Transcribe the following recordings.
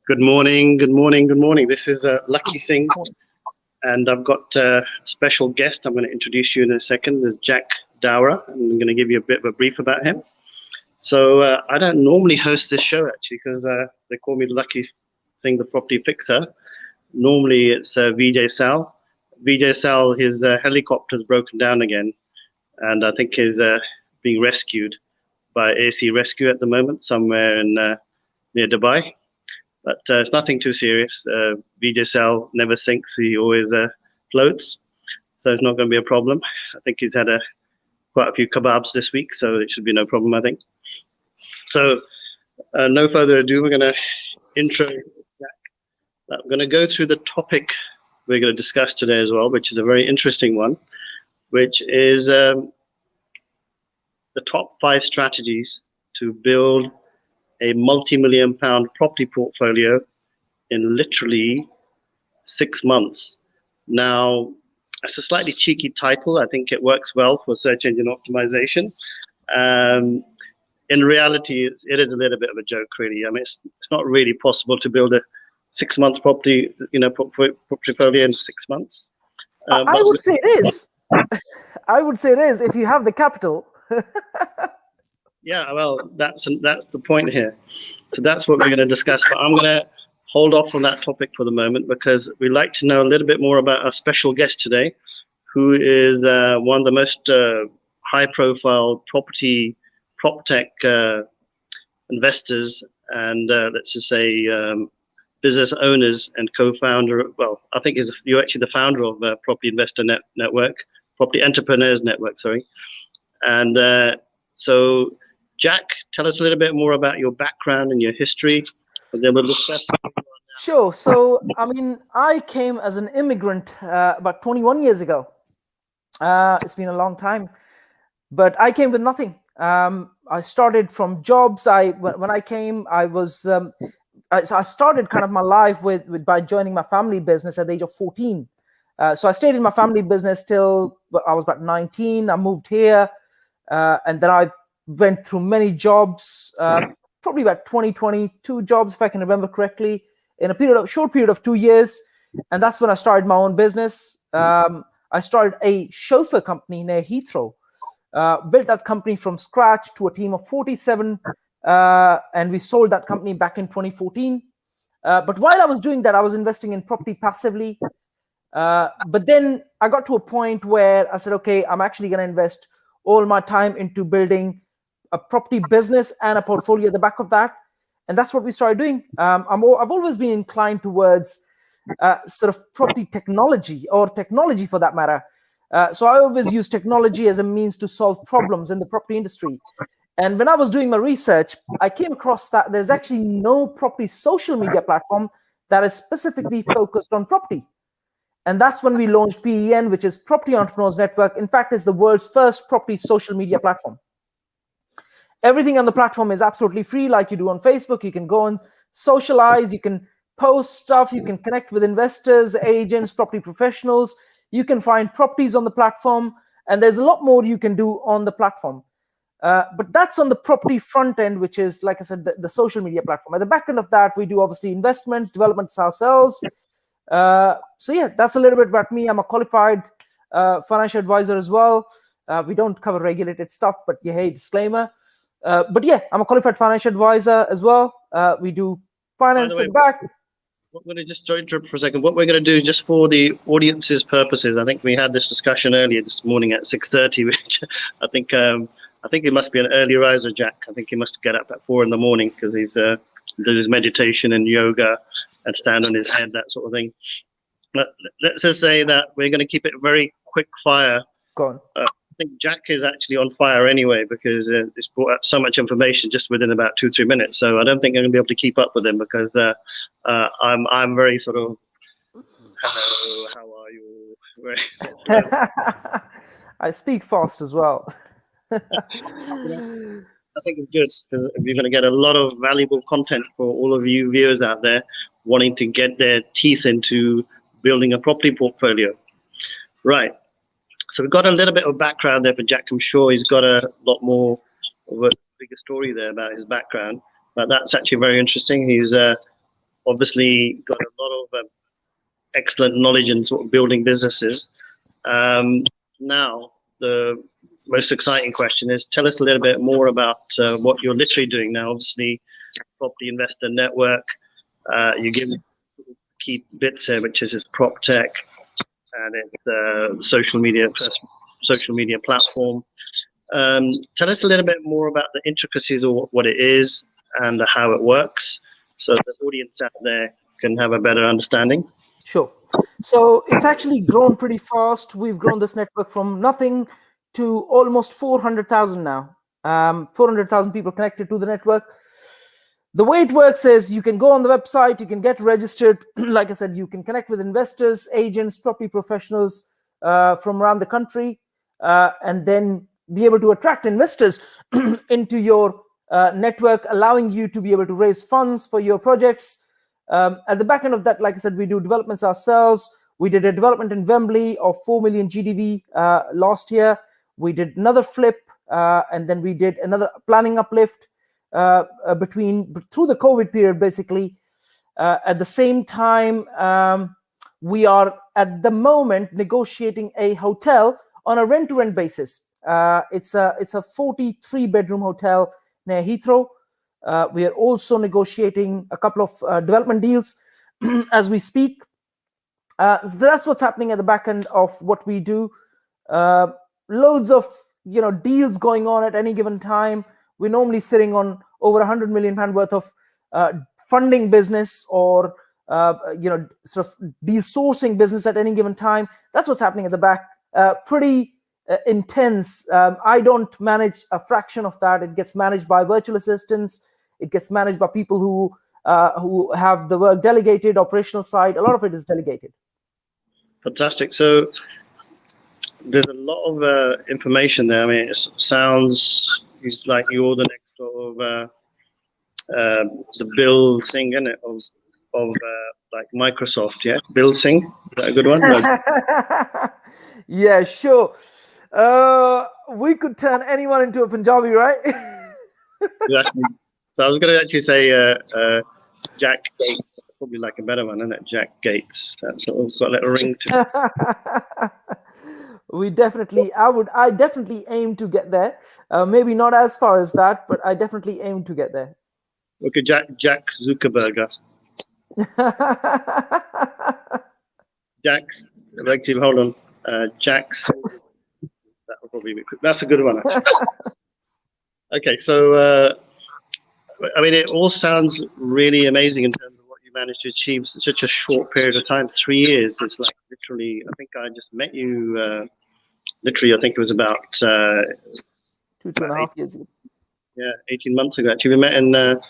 Good morning, good morning, good morning. This is Lakhi Singh, and I've got a special guest. I'm going to introduce you in a second. There's Jack Dawhra, and I'm going to give you a bit of a brief about him. So I don't normally host this show, actually, because they call me Lakhi Singh, the property fixer. Normally it's Vijay Sal. Vijay Sal, his helicopter's broken down again, and I think is being rescued by AC Rescue at the moment, somewhere in near Dubai. But it's nothing too serious. Vijay Sal never sinks; he always floats, so it's not going to be a problem. I think he's had quite a few kebabs this week, so it should be no problem, I think. So, no further ado, we're going to intro Jack. I'm going to go through the topic we're going to discuss today as well, which is a very interesting one, which is the top 5 strategies to build a multi-million pound property portfolio in literally 6 months. Now, it's a slightly cheeky title. I think it works well for search engine optimization. In reality, it is a little bit of a joke, really. I mean, it's not really possible to build a 6-month property, portfolio in 6 months. I would say it is. I would say it is if you have the capital. Yeah, well, that's the point here. So that's what we're going to discuss. But I'm going to hold off on that topic for the moment because we'd like to know a little bit more about our special guest today, who is one of the most high-profile proptech investors and let's just say business owners and co-founder. Well, I think you're actually the founder of Property Investor Network, Property Entrepreneurs Network, sorry. And so, Jack, tell us a little bit more about your background and your history, and then we'll discuss. Sure. So, I mean, I came as an immigrant about 21 years ago. It's been a long time, but I came with nothing. I started from jobs. When I came, I was I started kind of my life by joining my family business at the age of 14. So I stayed in my family business till I was about 19. I moved here, and then I went through many jobs, probably about 22 jobs, if I can remember correctly, in a short period of 2 years. And that's when I started my own business. I started a chauffeur company near Heathrow, built that company from scratch to a team of 47, and we sold that company back in 2014. But while I was doing that, I was investing in property passively. But then I got to a point where I said, okay, I'm actually going to invest all my time into building a property business and a portfolio at the back of that. And that's what we started doing. I've always been inclined towards sort of property technology, or technology for that matter. So I always use technology as a means to solve problems in the property industry. And when I was doing my research, I came across that there's actually no property social media platform that is specifically focused on property. And that's when we launched PEN, which is Property Entrepreneurs Network. In fact, it's the world's first property social media platform. Everything on the platform is absolutely free, like you do on Facebook. You can go and socialize, you can post stuff, you can connect with investors, agents, property professionals. You can find properties on the platform, and there's a lot more you can do on the platform. But that's on the property front end, which is, like I said, the social media platform. At the back end of that, we do obviously investments, developments ourselves. So yeah, that's a little bit about me. I'm a qualified financial advisor as well. We don't cover regulated stuff, but yeah, hey, disclaimer. But yeah, I'm a qualified financial advisor as well. We do finance at the back. I'm going to just interrupt for a second. What we're going to do, just for the audience's purposes, I think we had this discussion earlier this morning at 6:30, which I think he must be an early riser, Jack. I think he must get up at 4 in the morning because he's doing his meditation and yoga and stand on his head, that sort of thing. But let's just say that we're going to keep it very quick fire. Go on. I think Jack is actually on fire anyway because it's brought up so much information just within about 2-3 minutes. So I don't think I'm going to be able to keep up with him because I'm very sort of, hello, how are you? I speak fast as well. I think it's good because you're going to get a lot of valuable content for all of you viewers out there wanting to get their teeth into building a property portfolio. Right. So we've got a little bit of background there for Jack. I'm sure he's got a lot more of a bigger story there about his background. but that's actually very interesting. He's obviously got a lot of excellent knowledge in sort of building businesses. Now, the most exciting question is, tell us a little bit more about what you're literally doing now. Obviously, Property Investor Network, you give key bits here, which is this proptech, and it's social media platform. Tell us a little bit more about the intricacies of what it is and how it works, so the audience out there can have a better understanding. Sure. So it's actually grown pretty fast. We've grown this network from nothing to almost 400,000 now. 400,000 people connected to the network. The way it works is you can go on the website, you can get registered. Like I said, you can connect with investors, agents, property professionals from around the country, and then be able to attract investors into your network, allowing you to be able to raise funds for your projects. At the back end of that, like I said, we do developments ourselves. We did a development in Wembley of 4 million GDV last year. We did another flip, and then we did another planning uplift through the COVID period, basically. At the same time, we are at the moment negotiating a hotel on a rent-to-rent basis. It's a 43-bedroom hotel near Heathrow. We are also negotiating a couple of development deals as we speak. So that's what's happening at the back end of what we do. Loads of deals going on at any given time. We're normally sitting on over 100 million pound worth of funding business or sort of deal sourcing business at any given time. That's what's happening at the back. Pretty intense. I don't manage a fraction of that. It gets managed by virtual assistants. It gets managed by people who have the work delegated, operational side. A lot of it is delegated. Fantastic. So there's a lot of information there. I mean, it sounds like you're the next sort of the Bill Singh, isn't it, of like Microsoft, yeah? Bill Singh, is that a good one? Yeah, sure. We could turn anyone into a Punjabi, right? Exactly. So I was going to actually say Jack Gates, probably like a better one, isn't it? Jack Gates. That's got a little ring to it. I definitely aim to get there. Maybe not as far as that, but I definitely aim to get there. Okay, Jack Zuckerberg. Jack's, hold on. Jack's. That will probably be quick. That's a good one, actually. Okay, so I mean, it all sounds really amazing in terms of what you managed to achieve in such a short period of time. 3 years. It's like literally. I think I just met you. Literally, I think it was about 2.5 years ago. Yeah, 18 months ago. Actually, we met in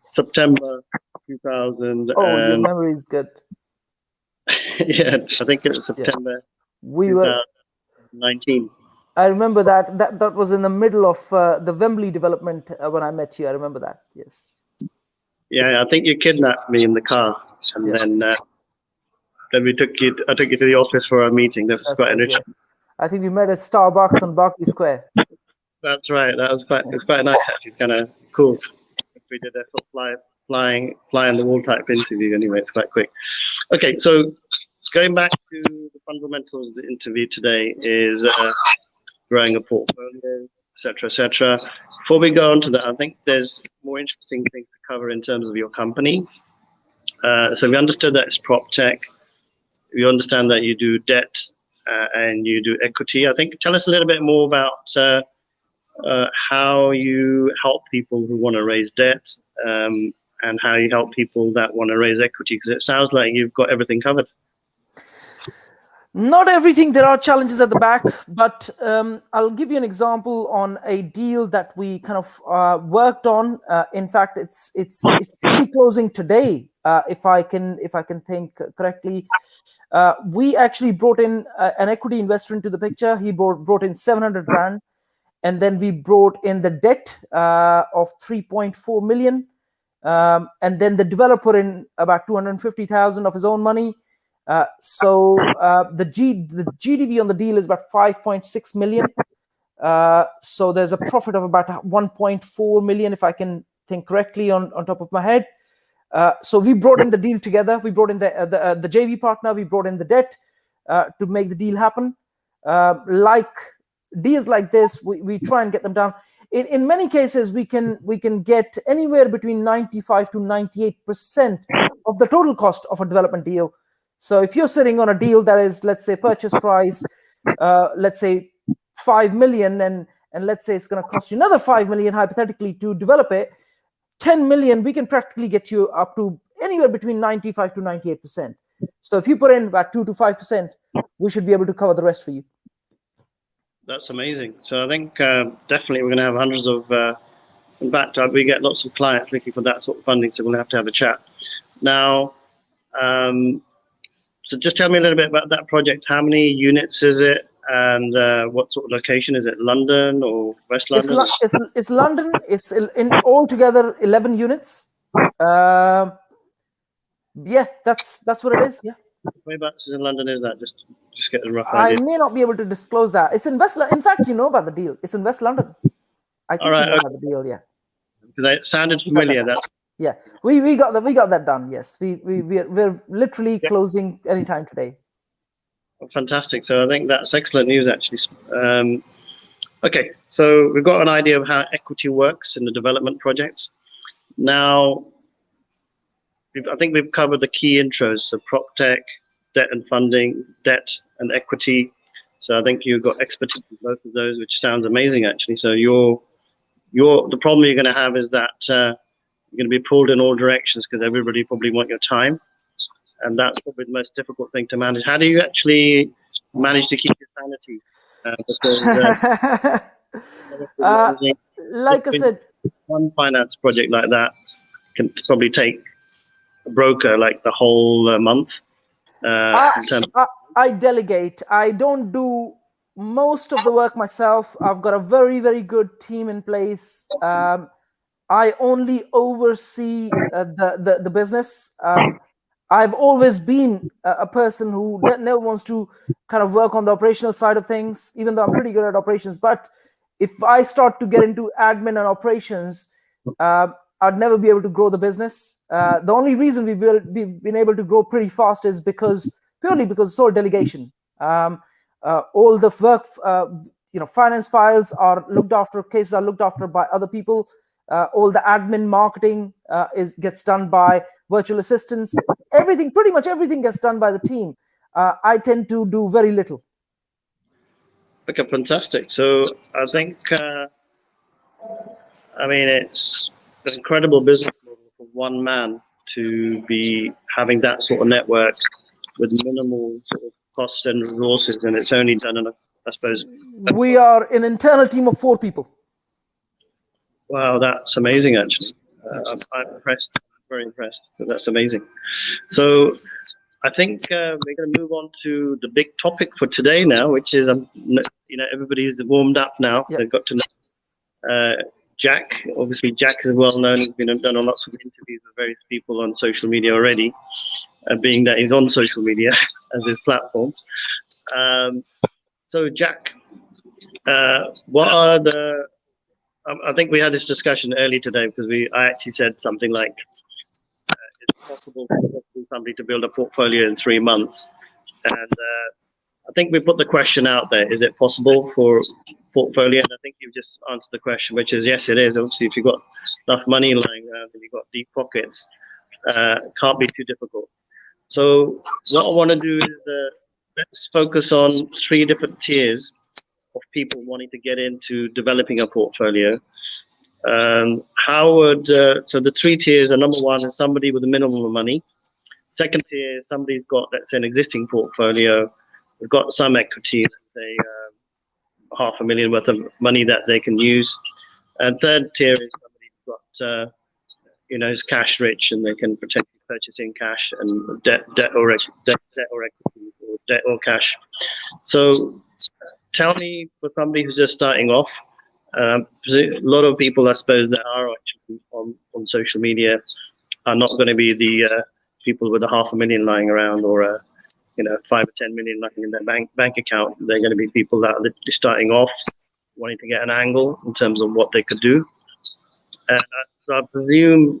September 2000. Oh, your memory is good. Yeah, I think it was September. Yeah. We were 2019. I remember that was in the middle of the Wembley development when I met you. I remember that. Yes. Yeah, I think you kidnapped me in the car, and then I took you to the office for a meeting. That was quite enriching. Yeah. I think we met at Starbucks on Berkeley Square. That's right. It was quite nice, actually. Kind of cool. We did a fly on the wall type interview. Anyway, it's quite quick. Okay, so going back to the fundamentals of the interview today is growing a portfolio, etc., etc. Before we go on to that, I think there's more interesting things to cover in terms of your company. So we understood that it's proptech. We understand that you do debt and you do equity. I think tell us a little bit more about how you help people who want to raise debt and how you help people that want to raise equity, because it sounds like you've got everything covered. Not everything. There are challenges at the back, but I'll give you an example on a deal that we kind of worked on. In fact, it's should be closing today, if I can think correctly. We actually brought in an equity investor into the picture. He brought in 700 grand, and then we brought in the debt of 3.4 million, and then the developer in about 250,000 of his own money. So the GDV on the deal is about 5.6 million. So there's a profit of about 1.4 million, if I can think correctly on top of my head. So we brought in the deal together. We brought in the JV partner. We brought in the debt to make the deal happen. Like deals like this, we try and get them done. In many cases, we can get anywhere between 95 to 98% of the total cost of a development deal. So if you're sitting on a deal that is, let's say, purchase price, let's say 5 million, and let's say it's going to cost you another 5 million hypothetically to develop it, 10 million, we can practically get you up to anywhere between 95 to 98%. So if you put in about 2 to 5%, we should be able to cover the rest for you. That's amazing. So I think definitely we're going to have hundreds of, in fact, we get lots of clients looking for that sort of funding, so we'll have to have a chat. Now, so just tell me a little bit about that project. How many units is it, and what sort of location? Is it London or West London? It's London. It's in altogether 11 units. Yeah, that's what it is. Yeah. Whereabouts in London is that? Just get a rough idea. I may not be able to disclose that. It's in West London. In fact, you know about the deal. It's in West London. I think you know about the deal. Yeah. Because it sounded familiar. Yeah, we got that done. Yes, we're literally closing anytime today. Fantastic. So I think that's excellent news, actually. Okay, so we've got an idea of how equity works in the development projects. Now, I think we've covered the key intros, so proptech, debt and funding, debt and equity. So I think you've got expertise in both of those, which sounds amazing, actually. So the problem you're going to have is that you're going to be pulled in all directions because everybody probably want your time. And that's probably the most difficult thing to manage. How do you actually manage to keep your sanity? Like I said, one finance project like that can probably take a broker like the whole month. I delegate. I don't do most of the work myself. I've got a very, very good team in place. I only oversee the business. I've always been a person who never wants to kind of work on the operational side of things, even though I'm pretty good at operations. But if I start to get into admin and operations, I'd never be able to grow the business. The only reason we've been able to grow pretty fast is purely because it's all delegation. All the work, finance files are looked after, cases are looked after by other people. All the admin marketing gets done by virtual assistants. Pretty much everything gets done by the team. I tend to do very little. Okay, fantastic. So I think, it's an incredible business model for one man to be having that sort of network with minimal sort of cost and resources, and it's only done in, I suppose. We are an internal team of 4 people. Wow, that's amazing, actually. I'm impressed, very impressed. So that's amazing. So I think we're going to move on to the big topic for today now, which is, everybody's warmed up now. Yep. They've got to know Jack. Obviously, Jack is well known. He's done lots of interviews with various people on social media already, being that he's on social media as his platform. So Jack, what are the... I think we had this discussion early today because I actually said something like, it's possible for somebody to build a portfolio in 3 months. And I think we put the question out there, is it possible for portfolio? And I think you've just answered the question, which is yes, it is. Obviously, if you've got enough money lying around and you've got deep pockets, can't be too difficult. So what I want to do is let's focus on 3 different tiers of people wanting to get into developing a portfolio. So the 3 tiers are: number 1 is somebody with a minimum of money. Second tier is somebody's got, let's say, an existing portfolio, they've got some equity, let's say $500,000 worth of money that they can use. And third tier is somebody who's got, is cash rich and they can potentially purchase in cash and debt or equity, or debt or cash. So tell me, for somebody who's just starting off, a lot of people, I suppose, that are actually on social media are not going to be the people with $500,000 lying around, or 5 or 10 million lying in their bank account. They're going to be people that are literally starting off, wanting to get an angle in terms of what they could do. And So I presume,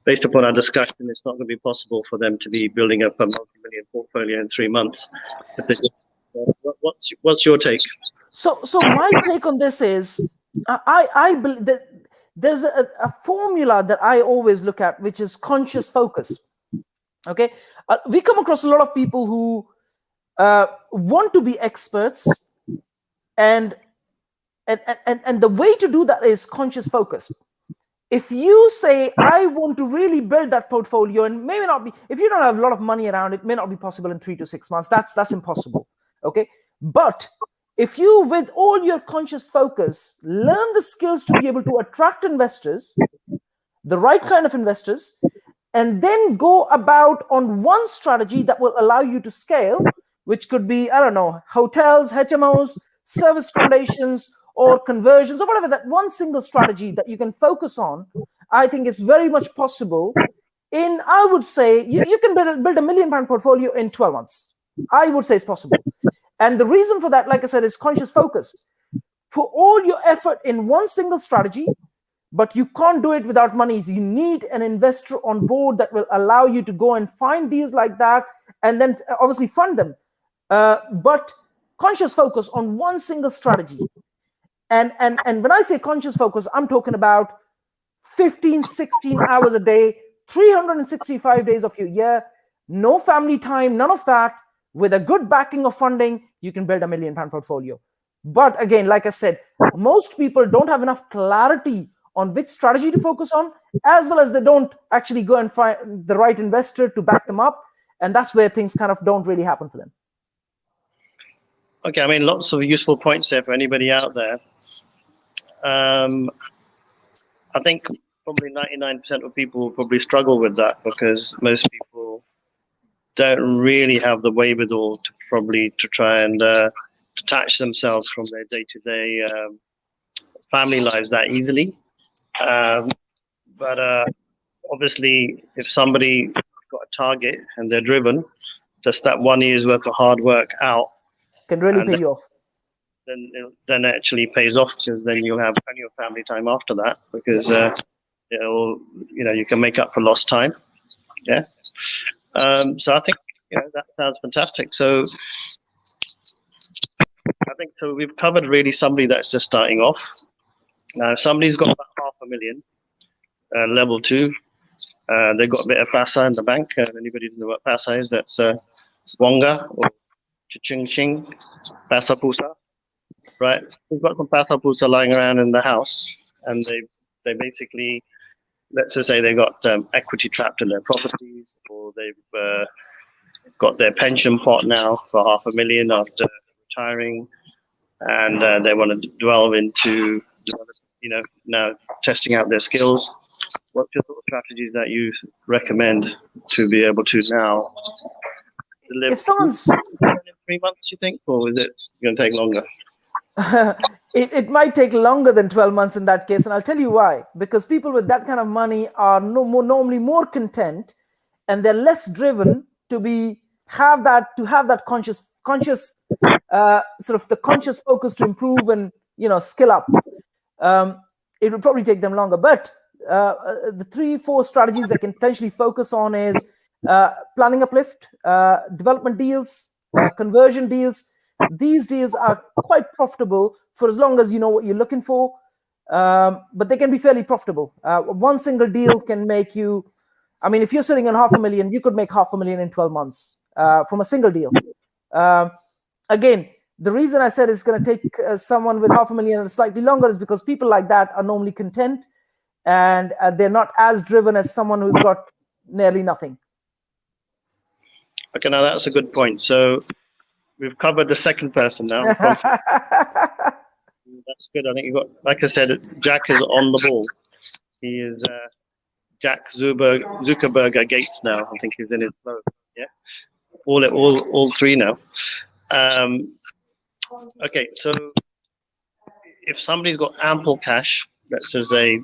based upon our discussion, it's not going to be possible for them to be building up a multi-million portfolio in 3 months. If they just, what's your take? So my take on this is, I believe that there's a formula that I always look at, which is conscious focus. Okay, we come across a lot of people who want to be experts, and the way to do that is conscious focus. If you say, I want to really build that portfolio, and maybe not be, if you don't have a lot of money around, it may not be possible in 3 to 6 months. That's impossible. Okay, but if you, with all your conscious focus, learn the skills to be able to attract investors, the right kind of investors, and then go about on one strategy that will allow you to scale, which could be, I don't know, hotels, HMOs, service accommodations, or conversions, or whatever, that one single strategy that you can focus on, I think is very much possible. I would say you can build a £1 million portfolio in 12 months. I would say it's possible. And the reason for that, like I said, is conscious focus. Put all your effort in one single strategy, but you can't do it without money. You need an investor on board that will allow you to go and find deals like that, and then obviously fund them. But conscious focus on one single strategy. And when I say conscious focus, I'm talking about 15, 16 hours a day, 365 days of your year, no family time, none of that. With a good backing of funding, you can build £1 million portfolio. But again, like I said, most people don't have enough clarity on which strategy to focus on, as well as they don't actually go and find the right investor to back them up. And that's where things kind of don't really happen for them. Okay, I mean, lots of useful points there for anybody out there. I think probably 99% of people will probably struggle with that, because most people don't really have the wherewithal to try and detach themselves from their day-to-day family lives that easily. But obviously, if somebody got a target and they're driven, just that 1 year's worth of hard work out can really pay you off. Then it actually pays off, because then you'll have plenty of family time after that, because you can make up for lost time. Yeah. So I think that sounds fantastic. So I think we've covered really somebody that's just starting off. Now, if somebody's got about $500,000, level 2, they've got a bit of PASA in the bank. Anybody doesn't know what PASA is? That's Wonga or Ching PASA Pusa, right? We've got some PASA Pusa lying around in the house, and they basically, let's just say they got equity trapped in their properties, or they've got their pension pot now for $500,000 after retiring, and they want to delve into, now testing out their skills. What's your sort of strategies that you recommend to be able to now deliver? If someone's in 3 months, you think, or is it going to take longer? It might take longer than 12 months in that case, and I'll tell you why. Because people with that kind of money are normally more content, and they're less driven to have that conscious sort of the conscious focus to improve and skill up. It will probably take them longer, but the 3-4 strategies they can potentially focus on is planning uplift, development deals, conversion deals. These deals are quite profitable for as long as you know what you're looking for, but they can be fairly profitable. One single deal can make you, I mean, if you're sitting on $500,000, you could make $500,000 in 12 months from a single deal. Again, the reason I said it's going to take someone with $500,000 slightly longer is because people like that are normally content, and they're not as driven as someone who's got nearly nothing. Okay, now that's a good point. So we've covered the second person now. That's good. I think you got, like I said, Jack is on the ball. He is Jack Zuckerberg Gates now. I think he's in his flow. Yeah, all three now. Okay, so if somebody's got ample cash, let's just say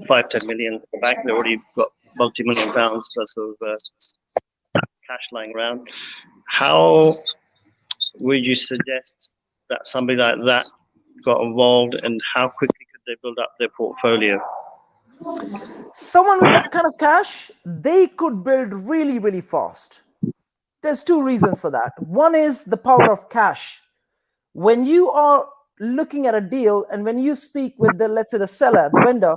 5-10 million in the bank, they already got multi-million pounds worth of cash lying around. How would you suggest that somebody like that got involved, and how quickly could they build up their portfolio? Someone with that kind of cash, they could build really, really fast. There's two reasons for that. One is the power of cash. When you are looking at a deal and when you speak with the, let's say, the seller, the vendor,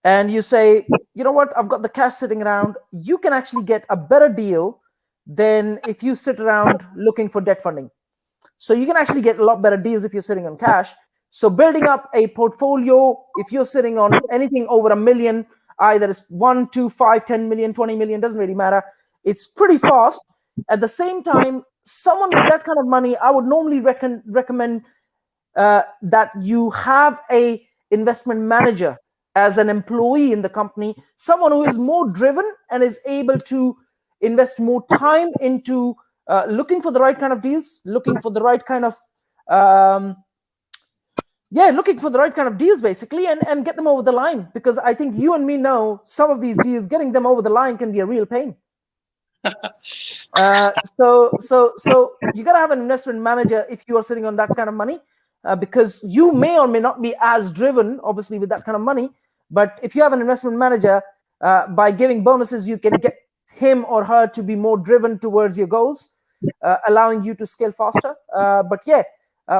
and you say, you know what, I've got the cash sitting around, you can actually get a better deal than if you sit around looking for debt funding. So you can actually get a lot better deals if you're sitting on cash. So building up a portfolio, if you're sitting on anything over $1 million, either it's 1, 2, 5, 10 million, 20 million, doesn't really matter. It's pretty fast. At the same time, someone with that kind of money, I would normally recommend that you have a investment manager as an employee in the company, someone who is more driven and is able to invest more time into looking for the right kind of deals, looking for the right kind of deals basically, and get them over the line. Because I think you and me know some of these deals, getting them over the line can be a real pain. So you got to have an investment manager if you are sitting on that kind of money, because you may or may not be as driven, obviously, with that kind of money. But if you have an investment manager, by giving bonuses, you can get him or her to be more driven towards your goals, allowing you to scale faster. But yeah,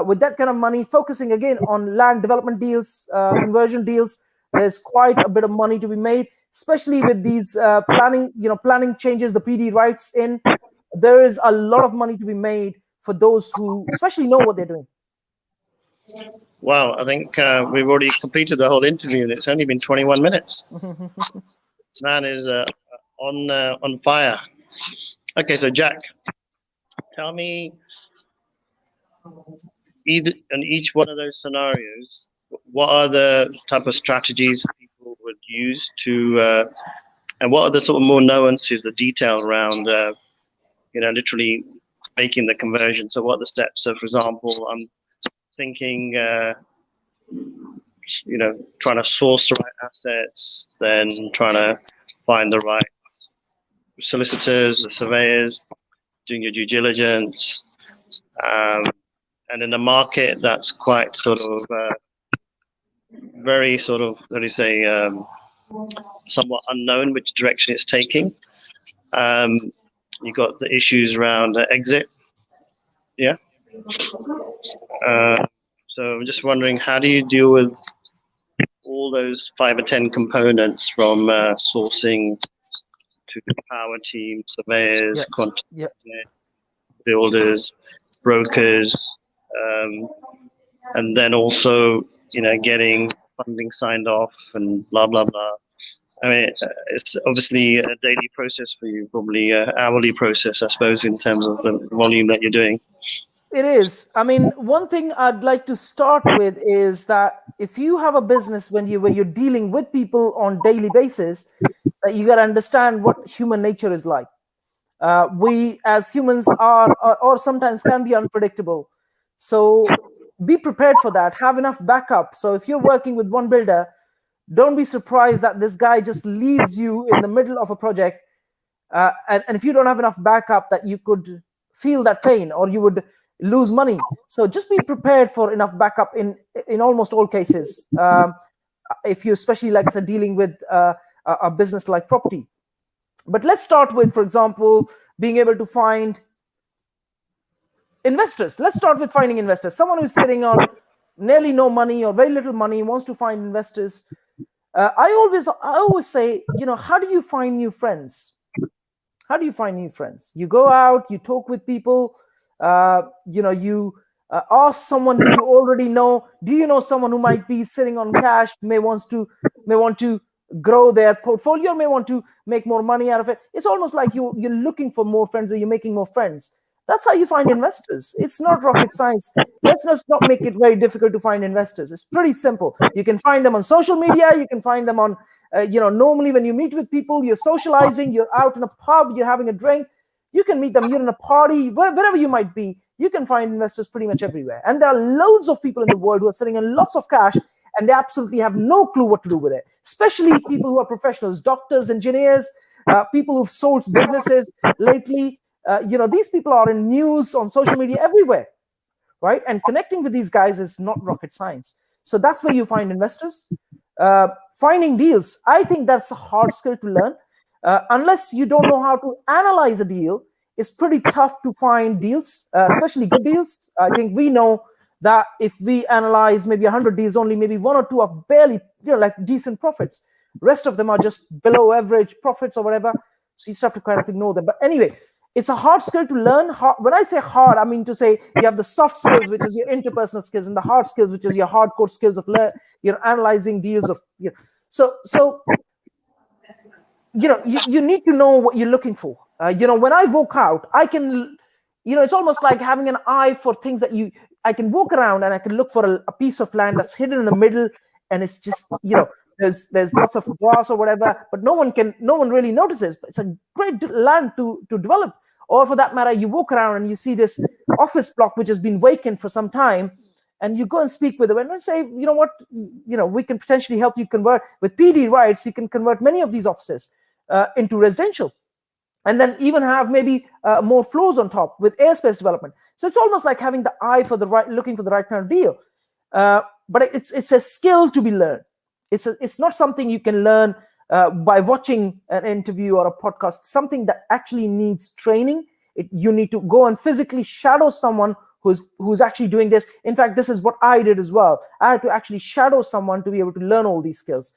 with that kind of money, focusing again on land development deals, conversion deals, there's quite a bit of money to be made, especially with these planning changes, the PD rights in. There is a lot of money to be made for those who especially know what they're doing. Wow, I think we've already completed the whole interview, and it's only been 21 minutes. Man is on fire. Okay, so Jack, tell me, either in each one of those scenarios, what are the type of strategies people would use to, and what are the sort of more nuances, the detail around, literally making the conversion? So what are the steps? So, for example, I'm thinking, trying to source the right assets, then trying to find the right solicitors, the surveyors, doing your due diligence, and in a market that's quite sort of very sort of, let me say, somewhat unknown which direction it's taking. You got the issues around exit. Yeah. So I'm just wondering, how do you deal with all those 5 or 10 components, from sourcing to the power team, surveyors, builders, brokers, and then also, getting funding signed off and blah, blah, blah. I mean, it's obviously a daily process for you, probably an hourly process, I suppose, in terms of the volume that you're doing. It is. I mean, one thing I'd like to start with is that if you have a business where you're dealing with people on daily basis, you got to understand what human nature is like. We as humans are or sometimes can be unpredictable. So be prepared for that. Have enough backup. So if you're working with one builder, don't be surprised that this guy just leaves you in the middle of a project. And if you don't have enough backup, that you could feel that pain or you would lose money. So just be prepared for enough backup in almost all cases. If you especially, like I said, dealing with a business like property. But let's start with, for example, being able to find investors. Let's start with finding investors. Someone who's sitting on nearly no money or very little money wants to find investors. I always say, how do you find new friends? How do you find new friends? You go out, you talk with people, you ask someone who you already know. Do you know someone who might be sitting on cash, may want to grow their portfolio, may want to make more money out of it? It's almost like you're looking for more friends, or you're making more friends. That's how you find investors. It's not rocket science. Let's not make it very difficult to find investors. It's pretty simple. You can find them on social media. You can find them on, normally when you meet with people, you're socializing, you're out in a pub, you're having a drink. You can meet them, you're in a party, wherever you might be. You can find investors pretty much everywhere. And there are loads of people in the world who are sitting on lots of cash, and they absolutely have no clue what to do with it. Especially people who are professionals, doctors, engineers, people who've sold businesses lately. These people are in news, on social media, everywhere, right? And connecting with these guys is not rocket science. So that's where you find investors. finding deals, I think that's a hard skill to learn. Unless you don't know how to analyze a deal, it's pretty tough to find deals, especially good deals. I think we know that if we analyze maybe 100 deals, only maybe one or two are barely, like decent profits. Rest of them are just below average profits or whatever. So you just have to kind of ignore them. But anyway, it's a hard skill to learn. When I say hard, I mean to say you have the soft skills, which is your interpersonal skills, and the hard skills, which is your hardcore skills of analyzing deals of. So you need to know what you're looking for. When I walk out, I can, it's almost like having an eye for things that I can walk around and I can look for a piece of land that's hidden in the middle, and it's just, there's lots of grass or whatever, but no one really notices. But it's a great land to develop. Or for that matter, you walk around and you see this office block which has been vacant for some time, and you go and speak with them and say, you know what, we can potentially help you convert with PD rights. You can convert many of these offices into residential, and then even have maybe more floors on top with airspace development. So it's almost like having the eye for looking for the right kind of deal. But it's a skill to be learned. It's not something you can learn by watching an interview or a podcast. Something that actually needs training. You need to go and physically shadow someone who's actually doing this. In fact, this is what I did as well. I had to actually shadow someone to be able to learn all these skills.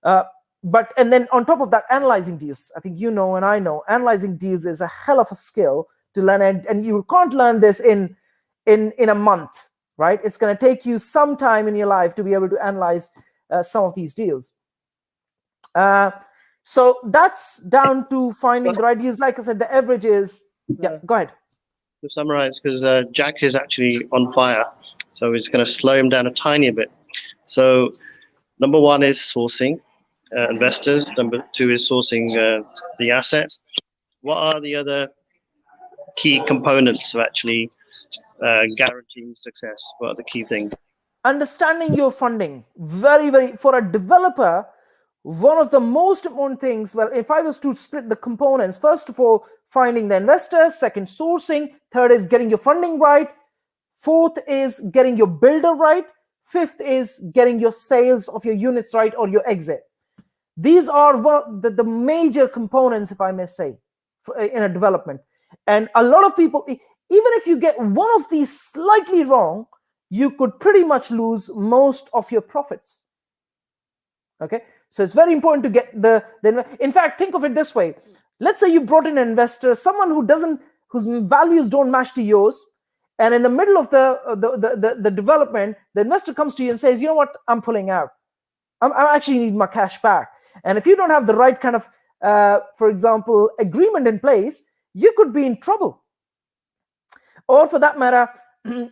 And then on top of that, analyzing deals. I think and I know analyzing deals is a hell of a skill to learn, and you can't learn this in a month, right? It's going to take you some time in your life to be able to analyze some of these deals. So that's down to finding the right deals. Like I said, the average is go ahead. To summarize, because Jack is actually on fire, so we're just going to slow him down a tiny bit. So number one is sourcing investors. Number two is sourcing the asset. What are the other key components of actually guaranteeing success? What are the key things? Understanding your funding. Very, very, for a developer, one of the most important things, well, if I was to split the components, first of all, finding the investors, second, sourcing, third is getting your funding right, fourth is getting your builder right, fifth is getting your sales of your units right or your exit. These are the major components, if I may say, in a development. And a lot of people, even if you get one of these slightly wrong, you could pretty much lose most of your profits. Okay, so it's very important to get in fact, think of it this way. Let's say you brought in an investor, someone whose values don't match to yours, and in the middle of the development, the investor comes to you and says, you know what, I'm pulling out. I actually need my cash back. And if you don't have the right kind of, for example, agreement in place, you could be in trouble. Or for that matter,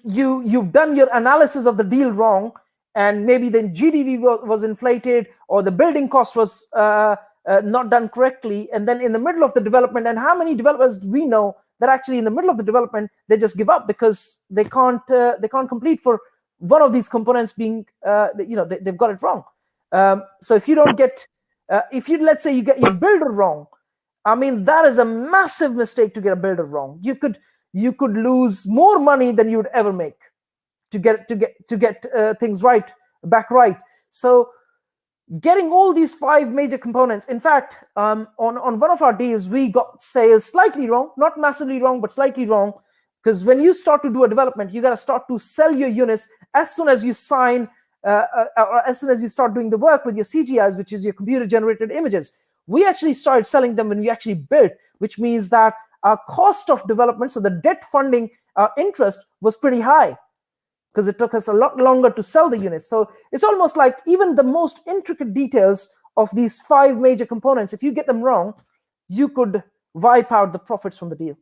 you've done your analysis of the deal wrong, and maybe the GDV was inflated, or the building cost was not done correctly, and then in the middle of the development, and how many developers we know that actually in the middle of the development they just give up because they can't complete for one of these components being they've got it wrong. So if you don't get let's say you get your builder wrong, I mean, that is a massive mistake to get a builder wrong. You could lose more money than you would ever make to get things back right. So getting all these 5 major components. In fact, on one of our deals, we got sales slightly wrong, not massively wrong, but slightly wrong. Because when you start to do a development, you got to start to sell your units as soon as you sign, or as soon as you start doing the work with your CGIs, which is your computer-generated images. We actually started selling them when we actually built, which means that our cost of development, so the debt funding, our interest was pretty high, because it took us a lot longer to sell the units. So it's almost like even the most intricate details of these 5 major components, if you get them wrong, you could wipe out the profits from the deal.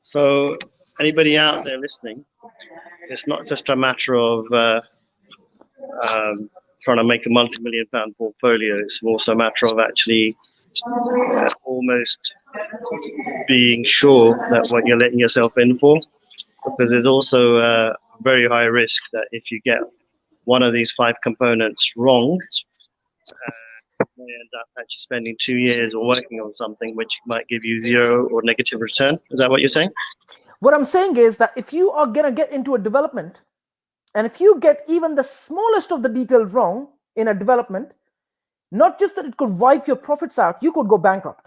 So anybody out there listening, it's not just a matter of trying to make a multi-million pound portfolio. It's also a matter of actually almost being sure that what you're letting yourself in for, because there's also a very high risk that if you get one of these 5 components wrong, you may end up actually spending 2 years or working on something which might give you 0 or negative return. Is that what you're saying? What I'm saying is that if you are going to get into a development, and if you get even the smallest of the details wrong in a development, Not just that it could wipe your profits out, you could go bankrupt.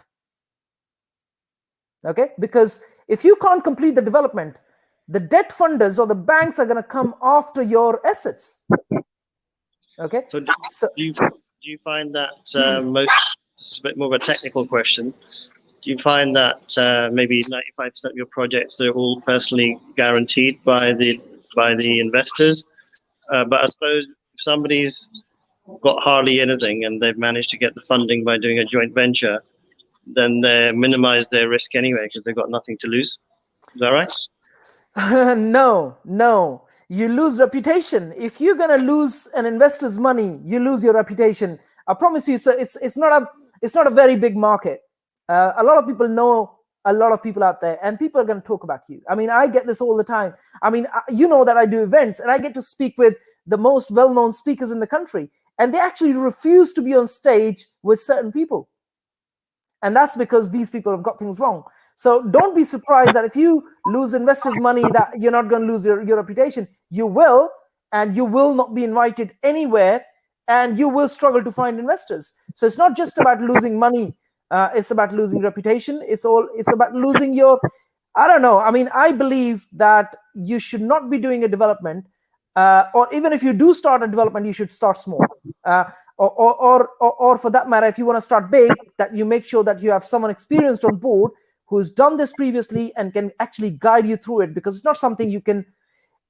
Okay, because if you can't complete the development, the debt funders or the banks are going to come after your assets. Okay, so do you find that this is a bit more of a technical question, do you find that maybe 95% of your projects are all personally guaranteed by the investors, but I suppose if somebody's got hardly anything and they've managed to get the funding by doing a joint venture, then they minimize their risk anyway because they've got nothing to lose? Is that right? No. You lose reputation. If you're gonna lose an investor's money, you lose your reputation. I promise you. So it's not a very big market. A lot of people know a lot of people out there, and people are gonna talk about you. I mean, I get this all the time. I mean, you know that I do events, and I get to speak with the most well-known speakers in the country, and they actually refuse to be on stage with certain people. And that's because these people have got things wrong. So don't be surprised that if you lose investors' money, that you're not going to lose your reputation. You will, and you will not be invited anywhere, and you will struggle to find investors. So it's not just about losing money. It's about losing reputation. It's about losing your, I don't know. I mean, I believe that you should not be doing a development, or even if you do start a development, you should start small. Or for that matter, if you want to start big, that you make sure that you have someone experienced on board who's done this previously and can actually guide you through it, because it's not something you can,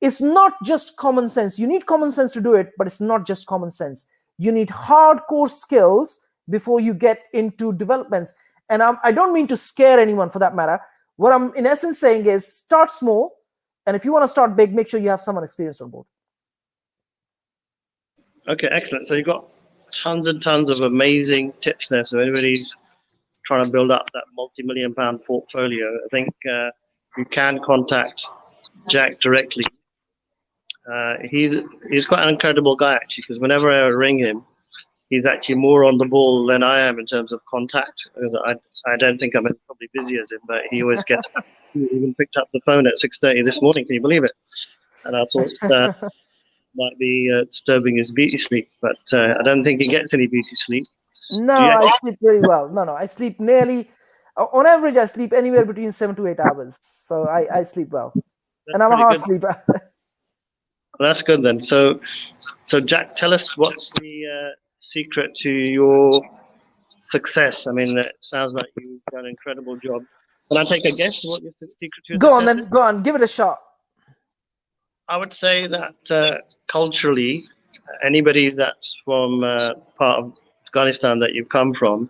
it's not just common sense. You need common sense to do it, but it's not just common sense. You need hardcore skills before you get into developments. And I don't mean to scare anyone for that matter. What I'm in essence saying is start small, and if you want to start big, make sure you have someone experienced on board. Okay, excellent. So you've got tons and tons of amazing tips there. So anybody's trying to build up that multi-million pound portfolio, I think you can contact Jack directly. He's quite an incredible guy actually, because whenever I ring him, he's actually more on the ball than I am in terms of contact. I don't think I'm as probably busy as him, but he always gets. He even picked up the phone at 6:30 this morning. Can you believe it? And I thought might be disturbing his beauty sleep, but I don't think he gets any beauty sleep. No, I sleep very well. No, I sleep nearly, on average, I sleep anywhere between 7 to 8 hours. So I sleep well. And I'm a hard sleeper. Well, that's good then. So Jack, tell us what's the secret to your success. I mean, it sounds like you've done an incredible job. Can I take a guess what your secret to your success is? Go on, give it a shot. I would say that culturally, anybody that's from part of Afghanistan that you've come from,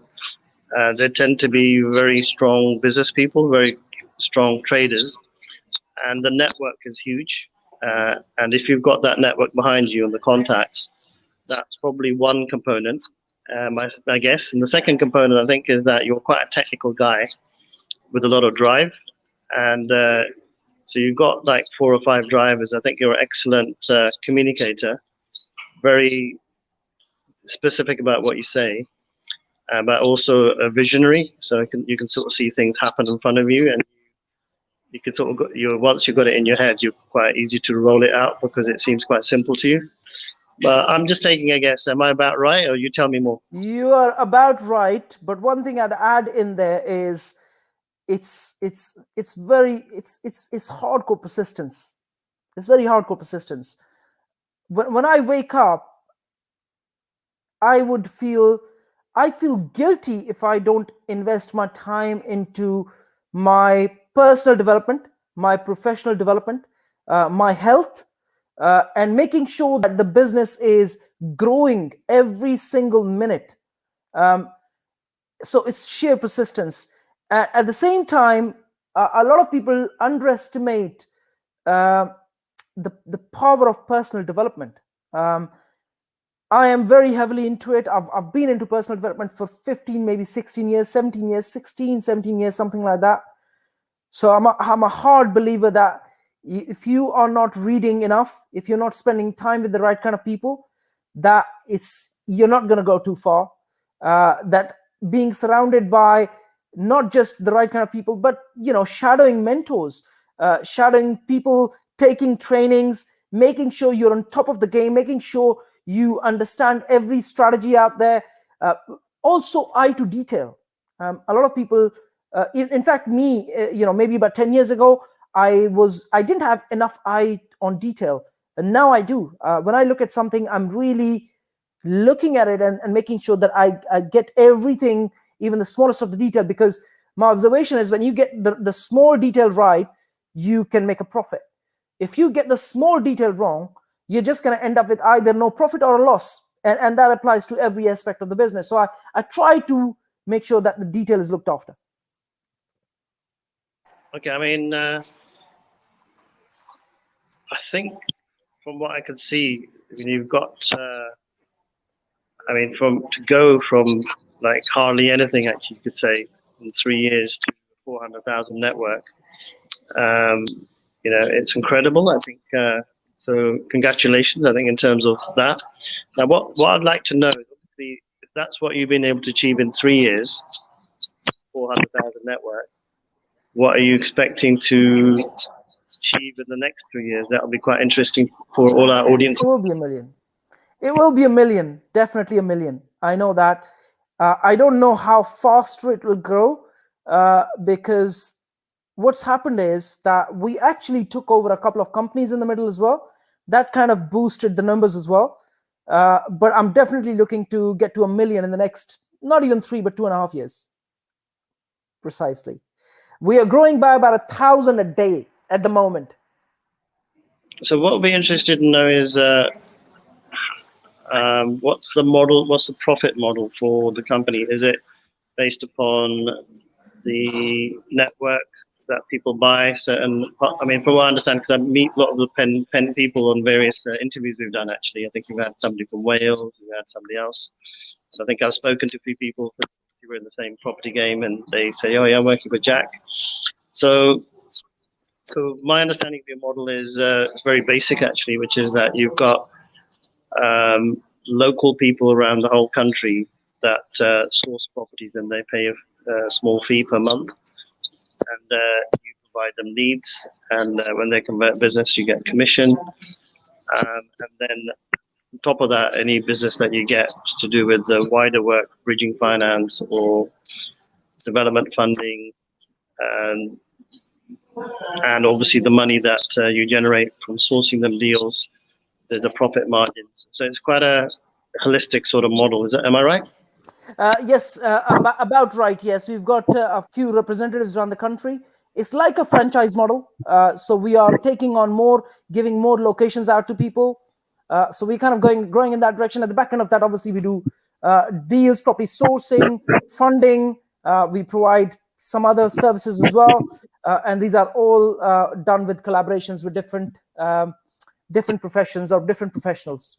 they tend to be very strong business people, very strong traders, and the network is huge. And if you've got that network behind you and the contacts, that's probably one component, I guess. And the second component, I think, is that you're quite a technical guy with a lot of drive. And so you've got like 4 or 5 drivers. I think you're an excellent communicator, very specific about what you say, but also a visionary. So you can sort of see things happen in front of you, and you can sort of once you've got it in your head, you're quite easy to roll it out because it seems quite simple to you. But I'm just taking a guess. Am I about right, or you tell me more? You are about right, but one thing I'd add in there is it's hardcore persistence. It's very hardcore persistence. When I wake up, I feel guilty if I don't invest my time into my personal development, my professional development, my health, and making sure that the business is growing every single minute. So it's sheer persistence. At the same time, a lot of people underestimate the power of personal development. I am very heavily into it. I've been into personal development for 15, maybe 16 years, 17 years, 16, 17 years, something like that. So I'm a hard believer that if you are not reading enough, if you're not spending time with the right kind of people, that you're not going to go too far. That being surrounded by not just the right kind of people, but shadowing mentors, shadowing people, taking trainings, making sure you're on top of the game, making sure you understand every strategy out there. Also, eye to detail. A lot of people, in fact, me, maybe about 10 years ago, I didn't have enough eye on detail, and now I do. When I look at something, I'm really looking at it and making sure that I get everything, even the smallest of the detail, because my observation is when you get the small detail right, you can make a profit. If you get the small detail wrong, you're just going to end up with either no profit or a loss. And that applies to every aspect of the business. So I try to make sure that the detail is looked after. Okay, I mean, I think from what I can see, you've got, to go from like hardly anything, actually, you could say, in 3 years to 400,000 network. It's incredible. I think so. Congratulations, I think, in terms of that. Now, what I'd like to know is, obviously, if that's what you've been able to achieve in 3 years, 400,000 network, what are you expecting to achieve in the next 3 years? That will be quite interesting for all our audience. It will be 1 million. It will be 1 million, definitely 1 million. I know that. I don't know how fast it will grow because what's happened is that we actually took over a couple of companies in the middle as well. That kind of boosted the numbers as well. But I'm definitely looking to get to 1 million in the next, not even 3, but 2.5 years. Precisely. We are growing by about 1,000 a day at the moment. So what we'll be interested in know is what's the model, what's the profit model for the company? Is it based upon the network that people buy? From what I understand, because I meet a lot of the pen people on various interviews we've done, actually. I think we've had somebody from Wales, we've had somebody else. So I think I've spoken to a few people who were in the same property game, and they say, oh yeah, I'm working with Jack. So my understanding of your model is very basic, actually, which is that you've got local people around the whole country that source properties, and they pay a small fee per month, and you provide them leads, and when they convert business, you get commission, and then on top of that, any business that you get to do with the wider work, bridging finance or development funding, and obviously the money that you generate from sourcing them deals, the profit margins. So it's quite a holistic sort of model. Am I right? Yes, about right. Yes, we've got a few representatives around the country. It's like a franchise model. So we are taking on more, giving more locations out to people. So we're kind of growing in that direction. At the back end of that, obviously, we do deals, property sourcing, funding. We provide some other services as well. And these are all done with collaborations with different professions or different professionals.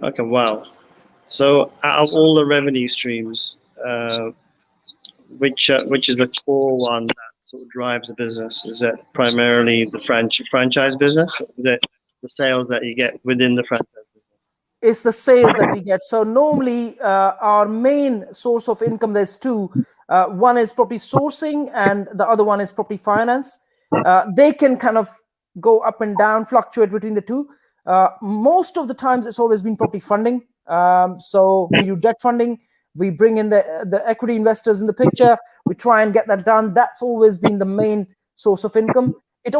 Okay, wow. So out of all the revenue streams, which is the core one that sort of drives the business? Is it primarily the franchise business? Is it the sales that you get within the franchise business? It's the sales that we get. So normally our main source of income, there's two. One is property sourcing and the other one is property finance. They can kind of go up and down, fluctuate between the two. Most of the times it's always been property funding. So we do debt funding. We bring in the equity investors in the picture. We try and get that done. That's always been the main source of income. It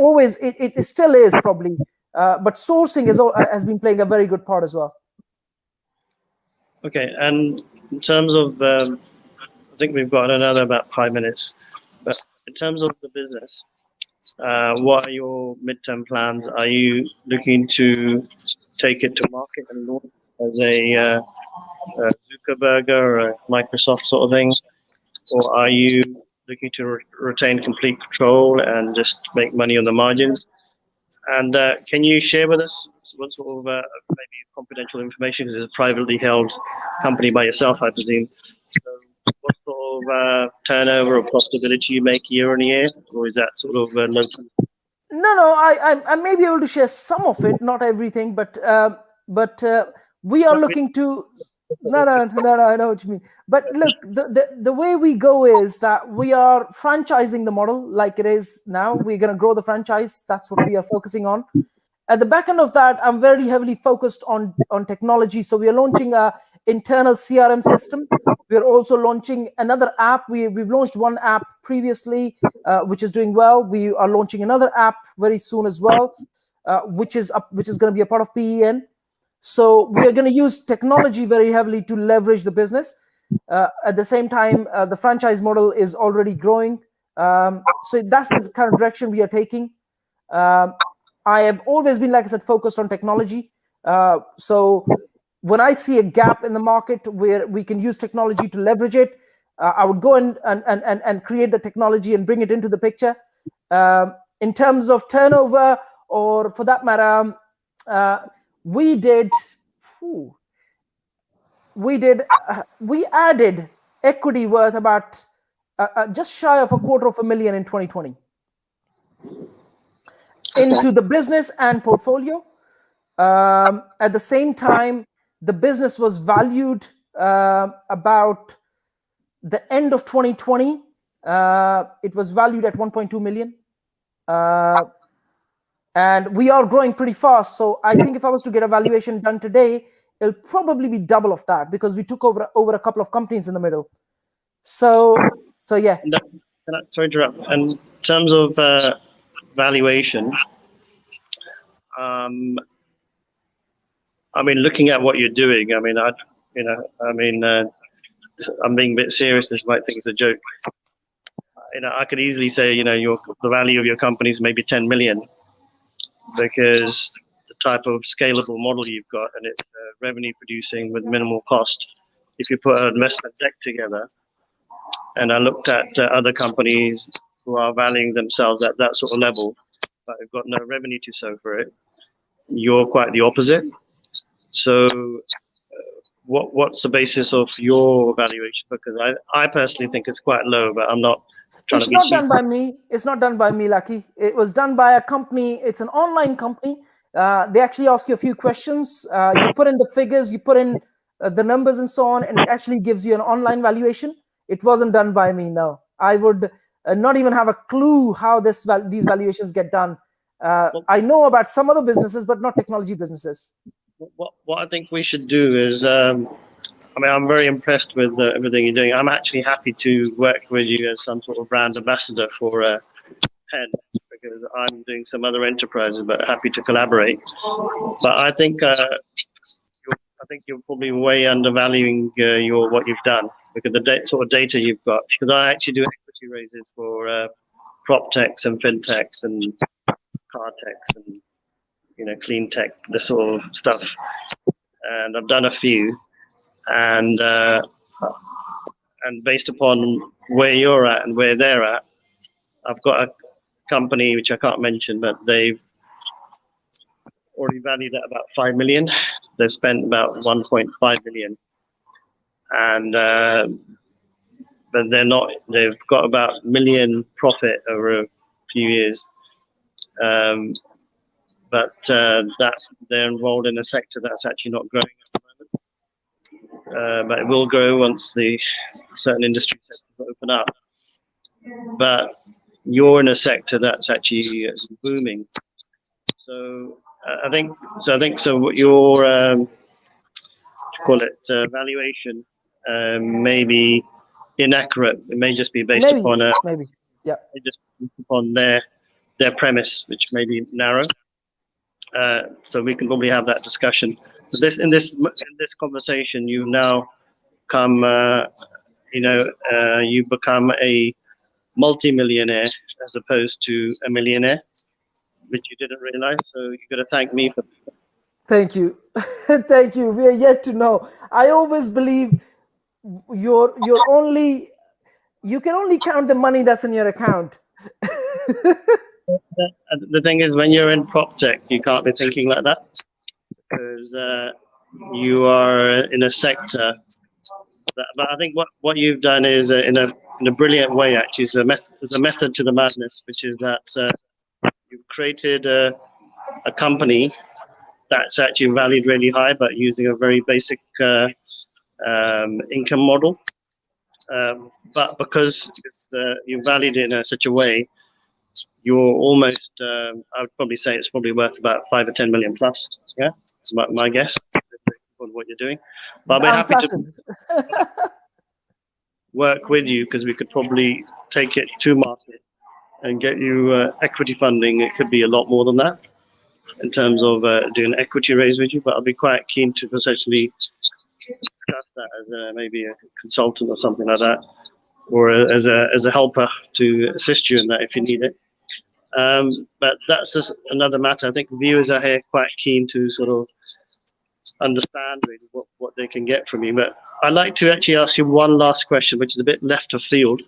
still is probably, but sourcing has been playing a very good part as well. Okay, and in terms of, I think we've got another about 5 minutes, but in terms of the business, what are your midterm plans? Are you looking to take it to market and launch as a Zuckerberg or a Microsoft sort of thing? Or are you looking to retain complete control and just make money on the margins? And can you share with us what sort of maybe confidential information, because it's a privately held company by yourself, I presume. So what sort of turnover or profitability you make year on year, or is that sort of local? No, I may be able to share some of it, not everything, but we are looking to. No, I know what you mean. But look, the way we go is that we are franchising the model like it is now. We're going to grow the franchise. That's what we are focusing on. At the back end of that, I'm very heavily focused on technology. So we are launching a internal CRM system. We're also launching another app. We've launched one app previously, which is doing well. We are launching another app very soon as well, which is going to be a part of PEN. So we are going to use technology very heavily to leverage the business. At the same time, the franchise model is already growing. So that's the kind of direction we are taking. I have always been, like I said, focused on technology. So when I see a gap in the market where we can use technology to leverage it, I would go and create the technology and bring it into the picture. In terms of turnover, or for that matter, we added equity worth about just shy of $250,000 in 2020 into the business and portfolio. At the same time, the business was valued about the end of 2020. It was valued at 1.2 million. And we are growing pretty fast. So I think if I was to get a valuation done today, it'll probably be double of that, because we took over a couple of companies in the middle. So yeah. Sorry to interrupt. In terms of valuation, I mean, looking at what you're doing, I mean, I'm being a bit serious. This might think it's a joke. I could easily say, the value of your company is maybe 10 million, because the type of scalable model you've got, and it's revenue producing with minimal cost. If you put an investment deck together, and I looked at other companies who are valuing themselves at that sort of level, but have got no revenue to show for it, you're quite the opposite. So what's the basis of your valuation? Because I personally think it's quite low, but I'm not trying to be cheap. It's not done by me. It's not done by me, Lakhi. It was done by a company. It's an online company. They actually ask you a few questions. You put in the figures, you put in the numbers and so on, and it actually gives you an online valuation. It wasn't done by me, no. I would not even have a clue how these valuations get done. I know about some other businesses, but not technology businesses. What I think we should do is, I'm very impressed with everything you're doing. I'm actually happy to work with you as some sort of brand ambassador for PEN, because I'm doing some other enterprises, but happy to collaborate. But I think you're probably way undervaluing what you've done, because the sort of data you've got. Because I actually do equity raises for proptechs and fintechs and car techs and clean tech, this sort of stuff. And I've done a few, and based upon where you're at and where they're at, I've got a company which I can't mention, but they've already valued at about 5 million. They've spent about 1.5 million, and but they've got about $1 million profit over a few years. But they're involved in a sector that's actually not growing at the moment. But it will grow once the certain industry sectors open up. But you're in a sector that's actually booming. So I think what your valuation may be inaccurate. It may just be based upon their premise, which may be narrow. So we can probably have that discussion. So in this conversation, you now come, you become a multimillionaire as opposed to a millionaire, which you didn't realize. So you got to thank me for that. Thank you. Thank you. We are yet to know. I always believe you can only count the money that's in your account. The thing is, when you're in proptech, you can't be thinking like that, because you are in a sector. But I think what you've done is in a brilliant way. Actually, there's a method to the madness, which is that you've created a company that's actually valued really high, but using a very basic income model. But because you valued it in such a way, you're almost, I would probably say it's probably worth about 5 or 10 million plus. Yeah, my guess, for for what you're doing. But I'll be happy to work with you, because we could probably take it to market and get you equity funding. It could be a lot more than that in terms of doing an equity raise with you, but I'll be quite keen to essentially discuss that as maybe a consultant or something like that, or as a helper to assist you in that if you need it. But that's just another matter. I think viewers are here quite keen to sort of understand really what they can get from you. But I'd like to actually ask you one last question, which is a bit left of field,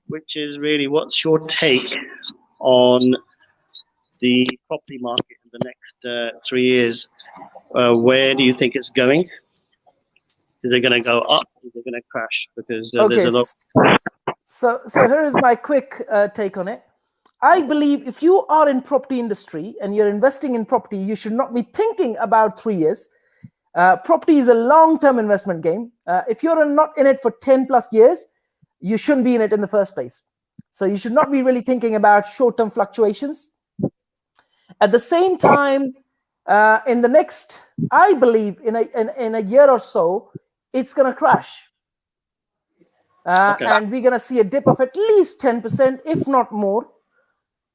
which is really, what's your take on the property market in the next 3 years? Where do you think it's going? Is it going to go up? Is it going to crash? Because there's a lot. So here is my quick take on it. I believe if you are in property industry and you're investing in property, you should not be thinking about 3 years. Property is a long-term investment game. If you're not in it for 10 plus years, you shouldn't be in it in the first place. So you should not be really thinking about short-term fluctuations. At the same time, in the next, I believe in a year or so, it's going to crash. And we're going to see a dip of at least 10%, if not more.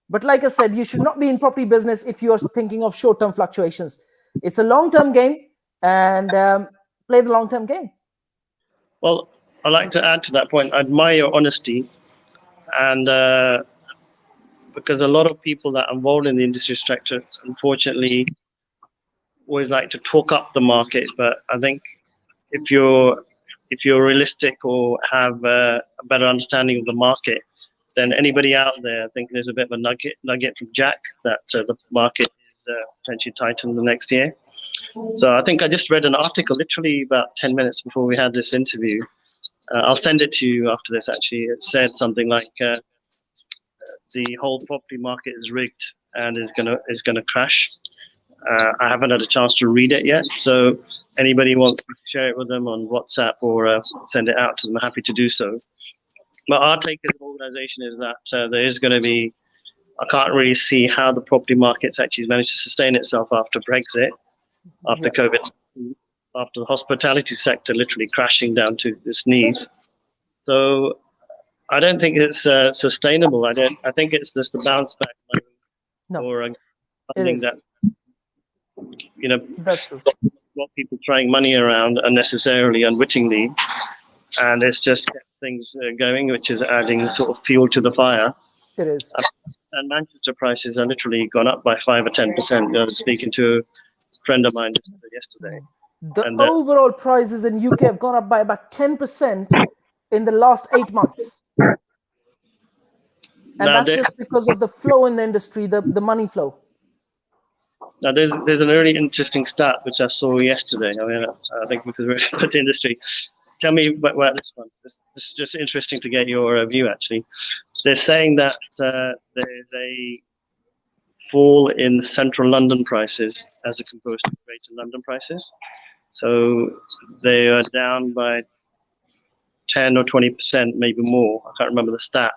But like I said, you should not be in property business if you're thinking of short-term fluctuations. It's a long-term game, and play the long-term game. Well, I'd like to add to that point. I admire your honesty, and because a lot of people that are involved in the industry sector, unfortunately, always like to talk up the market. But I think if you're realistic or have a better understanding of the market than anybody out there, I think there's a bit of a nugget from Jack that the market is potentially tightened the next year. So I think I just read an article literally about 10 minutes before we had this interview. I'll send it to you after this. Actually, it said something like the whole property market is rigged and is gonna crash. I haven't had a chance to read it yet, so anybody wants to share it with them on WhatsApp or send it out to them, I'm happy to do so. But our take as an organization is that there is going to be, I can't really see how the property market's actually managed to sustain itself after Brexit, after COVID, after the hospitality sector literally crashing down to its knees. So I don't think it's sustainable. I think it's just the bounce back or something that, you know, that's true. What people throwing money around unnecessarily, unwittingly, and it's just kept things going, which is adding sort of fuel to the fire. It is. And Manchester prices are literally gone up by 5 or 10%. I was speaking to a friend of mine yesterday. The overall prices in UK have gone up by about 10% in the last 8 months. And that's just because of the flow in the industry, the money flow. Now, there's a really interesting stat which I saw yesterday. I mean, I think because we're in the industry. Tell me about this one. This is just interesting to get your view, actually. They're saying that there's a fall in central London prices as opposed to greater London prices. So they are down by 10 or 20%, maybe more. I can't remember the stat,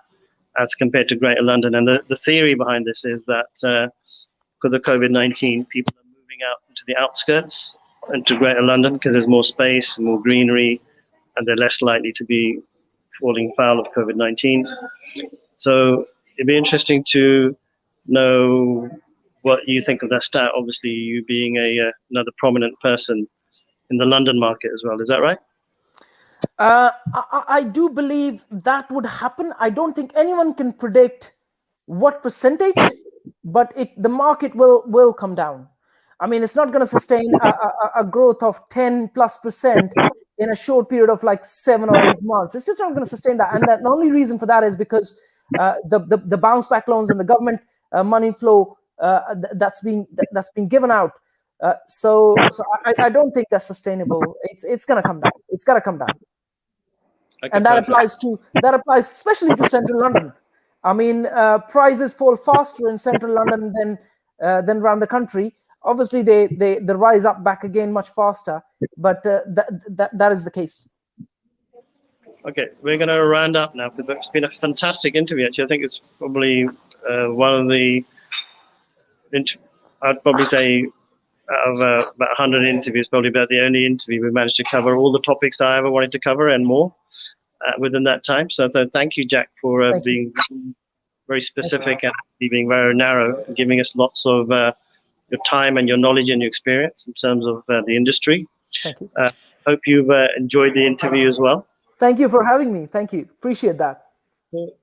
as compared to greater London. And the theory behind this is that because of COVID-19, people are moving out into the outskirts, into greater London, because there's more space, more greenery, and they're less likely to be falling foul of COVID-19. So it'd be interesting to know what you think of that stat. Obviously, you being another prominent person in the London market as well. Is that right? I do believe that would happen. I don't think anyone can predict what percentage, but the market will come down. I mean, it's not going to sustain a growth of 10+% in a short period of like 7 or 8 months. It's just not going to sustain that. And the only reason for that is because the bounce back loans and the government money flow that's been given out. So I don't think that's sustainable. It's going to come down. It's got to come down. Okay, and that applies especially to central London. I mean, prices fall faster in central London than around the country. Obviously, they rise up back again much faster, but that is the case. Okay, we're going to round up now. It's been a fantastic interview. Actually, I think it's probably one of the, I'd probably say, out of about 100 interviews, probably about the only interview we managed to cover all the topics I ever wanted to cover and more within that time. So thank you, Jack, for being very specific and being very narrow, and giving us lots of your time and your knowledge and your experience in terms of the industry. Thank you. Hope you've enjoyed the interview as well. Thank you for having me. Thank you. Appreciate that.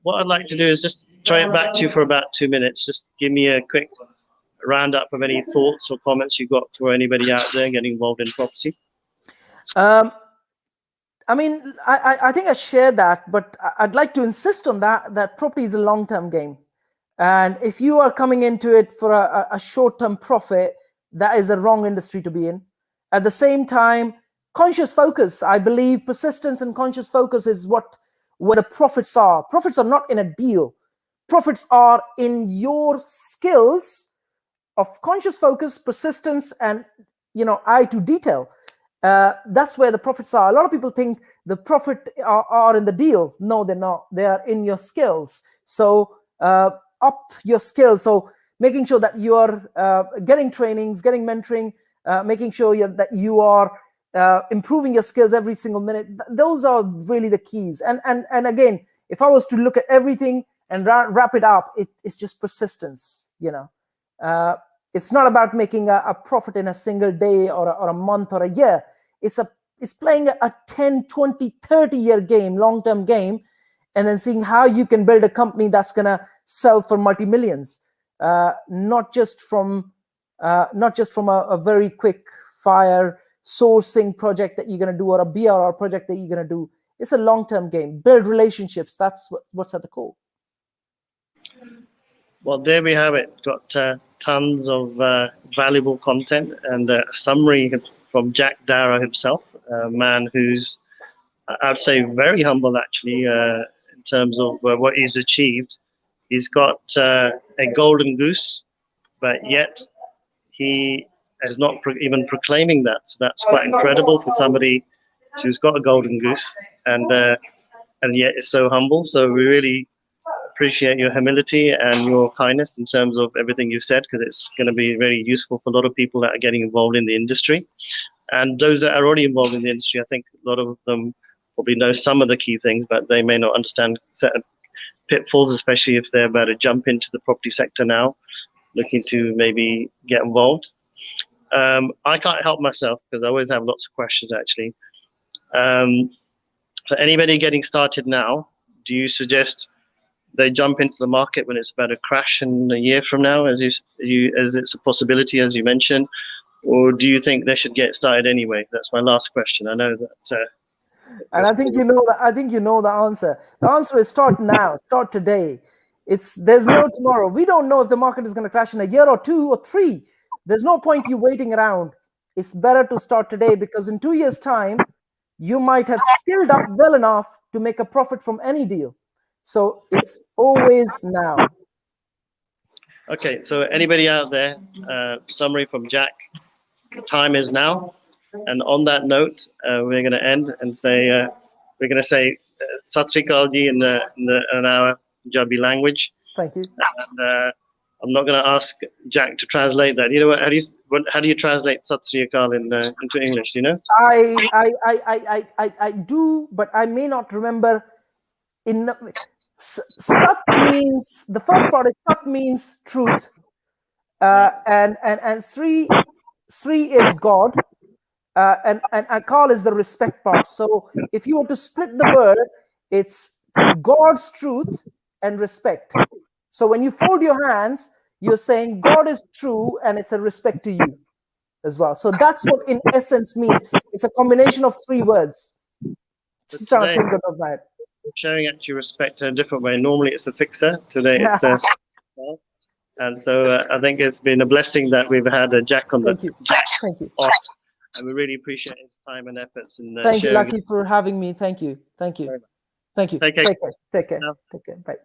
What I'd like to do is just throw it back to you for about 2 minutes. Just give me a quick roundup of any thoughts or comments you got for anybody out there getting involved in property. I mean, I think I shared that, but I'd like to insist on that property is a long-term game. And if you are coming into it for a short-term profit, that is a wrong industry to be in. At the same time, conscious focus, I believe persistence and conscious focus is where the profits are. Profits are not in a deal. Profits are in your skills of conscious focus, persistence, and eye to detail. That's where the profits are. A lot of people think the profit are in the deal. No, they're not. They are in your skills. So up your skills. So making sure that you are getting trainings, getting mentoring, making sure that you are improving your skills every single minute. Those are really the keys. And again, if I was to look at everything and wrap it up, it's just persistence. It's not about making a profit in a single day or a month or a year. It's playing a 10, 20, 30-year game, long-term game, and then seeing how you can build a company that's going to sell for multi-millions, not just from a very quick fire sourcing project that you're going to do or a BRR project that you're going to do. It's a long-term game. Build relationships. That's what's at the core. Well, there we have it. Got tons of valuable content and a summary from Jack Dawhra himself, a man who's, I'd say, very humble, actually, in terms of what he's achieved. He's got a golden goose, but yet he is not even proclaiming that. So that's quite incredible for somebody who's got a golden goose and yet is so humble. So we really appreciate your humility and your kindness in terms of everything you said, because it's going to be very useful for a lot of people that are getting involved in the industry. And those that are already involved in the industry, I think a lot of them probably know some of the key things, but they may not understand certain pitfalls, especially if they're about to jump into the property sector now, looking to maybe get involved. I can't help myself because I always have lots of questions, actually. For anybody getting started now, do you suggest they jump into the market when it's about to crash in a year from now, as it's a possibility, as you mentioned, or do you think they should get started anyway? That's my last question. I know that. And I think you know the answer. The answer is start now. Start today. There's no tomorrow. We don't know if the market is going to crash in a year or 2 or 3. There's no point you waiting around. It's better to start today, because in 2 years' time, you might have skilled up well enough to make a profit from any deal. So it's always now. Okay, so anybody out there, summary from Jack, the time is now. And on that note, we're going to end and say, we're going to say Sat Sri Akal ji in our Punjabi language. Thank you. And I'm not going to ask Jack to translate that. You know what? How do you translate Sat Sri Akal into English? Do you know? I do, but I may not remember. Sat means, the first part is Sat means truth, and Sri is God, and Akal is the respect part. So if you were to split the word, it's God's truth and respect. So when you fold your hands, you're saying God is true and it's a respect to you as well. So that's what in essence means. It's a combination of 3 words. Just trying to think of that. Showing actually respect in a different way. Normally it's a fixer. Today it's and so I think it's been a blessing that we've had Jack on Thank you. Thank you. And we really appreciate his time and efforts in Thank you, Lakhi, for having me. Thank you. Thank you. Thank you. Take care. Take care. Take care. Take care. Bye.